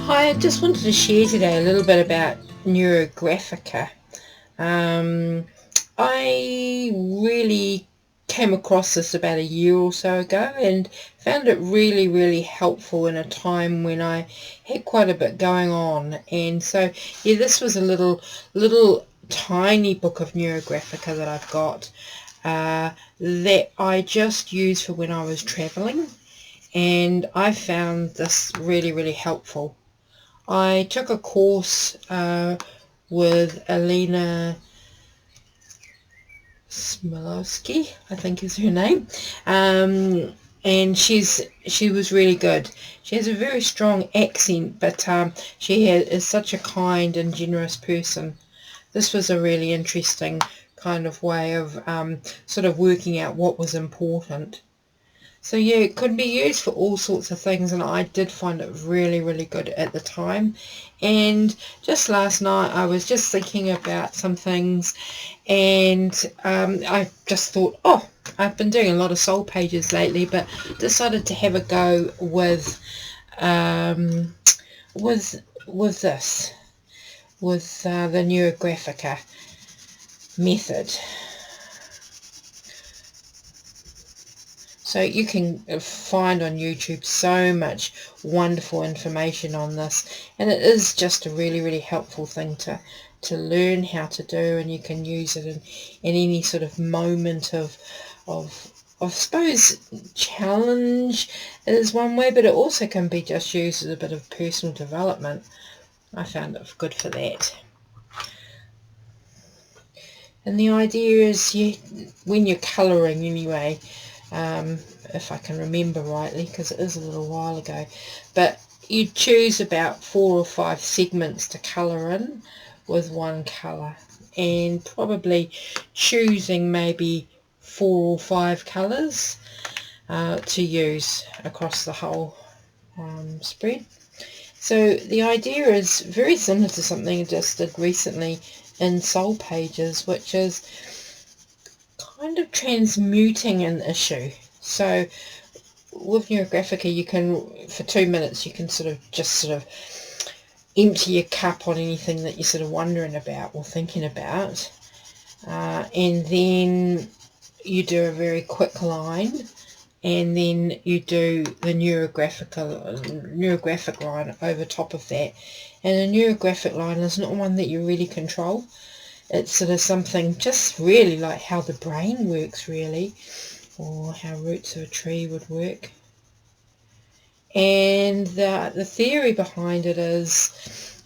Hi, I just wanted to share today a little bit about Neurographica. I really came across this about a year or so ago and found it really helpful in a time when I had quite a bit going on. And so yeah, this was a little tiny book of Neurographica that I've got that I just used for when I was traveling, and I found this really helpful. I took a course with Alina Smilowski, I think is her name, and she was really good. She has a very strong accent, but is such a kind and generous person. This was a really interesting kind of way of sort of working out what was important. So yeah, it could be used for all sorts of things, and I did find it really good at the time. And just last night I was just thinking about some things, and I just thought, oh, I've been doing a lot of soul pages lately, but decided to have a go with this, with the Neurographica method. So you can find on YouTube so much wonderful information on this, and it is just a really helpful thing to learn how to do, and you can use it in any sort of moment of I suppose challenge is one way, but it also can be just used as a bit of personal development. I found it good for that. And the idea is, when you're colouring anyway, if I can remember rightly, because it is a little while ago, but you choose about 4 or 5 segments to colour in with one colour, and probably choosing maybe 4 or 5 colours to use across the whole spread. So the idea is very similar to something I just did recently in Soul Pages, which is kind of transmuting an issue. So with Neurographica, you can, for 2 minutes, you can sort of empty your cup on anything that you're sort of wondering about or thinking about, and then you do a very quick line, and then you do the neurographic line over top of that. And a neurographic line is not one that you really control. It's sort of something just really like how the brain works, really, or how roots of a tree would work. And the theory behind it is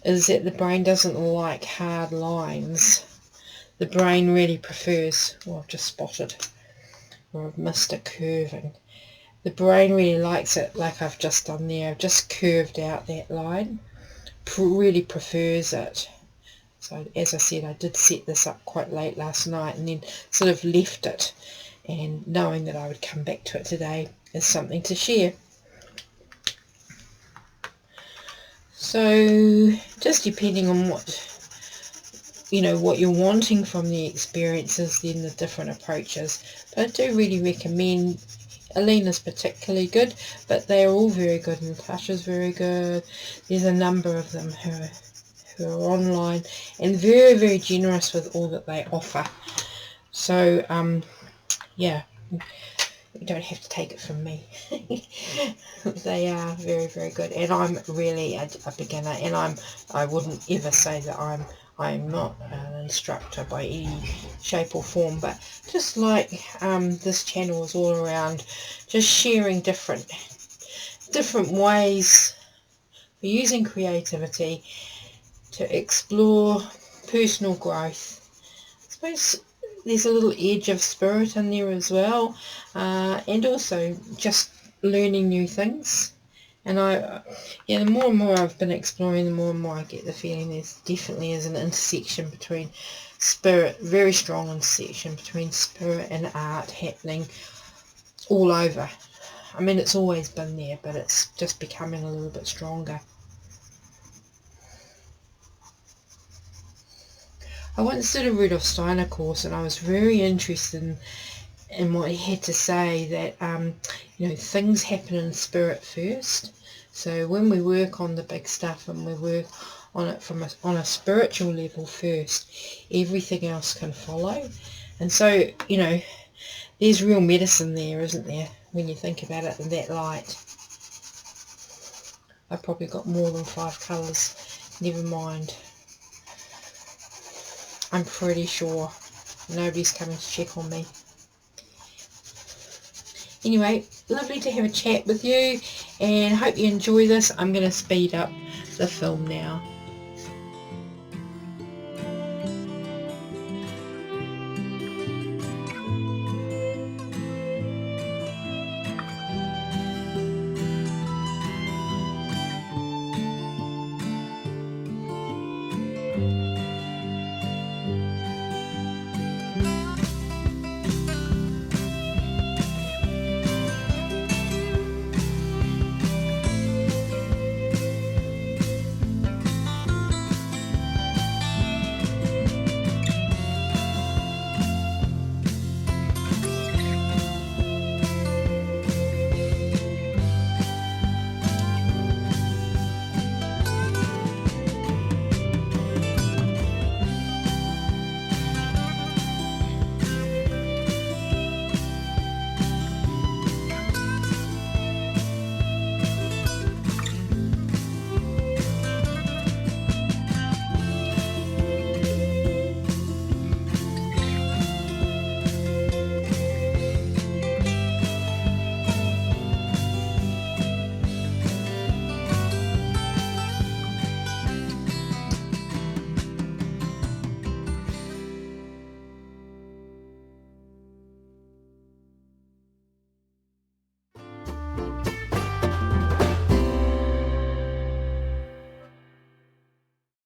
that the brain doesn't like hard lines. The brain really prefers, well, I've just spotted, or I've missed a curving. The brain really likes it like I've just done there. I've just curved out that line. Really prefers it. So as I said, I did set this up quite late last night and then sort of left it, and knowing that I would come back to it today is something to share. So just depending on what you're wanting from the experiences, then the different approaches. But I do really recommend, Alina's particularly good, but they're all very good. Natasha's very good. There's a number of them who are online and very generous with all that they offer. So yeah, you don't have to take it from me. They are very good, and I'm really a beginner, and I wouldn't ever say that I'm not an instructor by any shape or form, but just like this channel is all around just sharing different ways for using creativity to explore personal growth. I suppose there's a little edge of spirit in there as well, and also just learning new things. And the more and more I've been exploring, the more and more I get the feeling there definitely is an intersection between spirit, very strong intersection between spirit and art happening all over. I mean, it's always been there, but it's just becoming a little bit stronger. I once did a Rudolf Steiner course, and I was very interested in what he had to say, that you know, things happen in spirit first. So when we work on the big stuff and we work on it on a spiritual level first, everything else can follow. And so, you know, there's real medicine there, isn't there, when you think about it in that light. I've probably got more than 5 colours. Never mind. I'm pretty sure nobody's coming to check on me. Anyway, lovely to have a chat with you, and hope you enjoy this. I'm going to speed up the film now.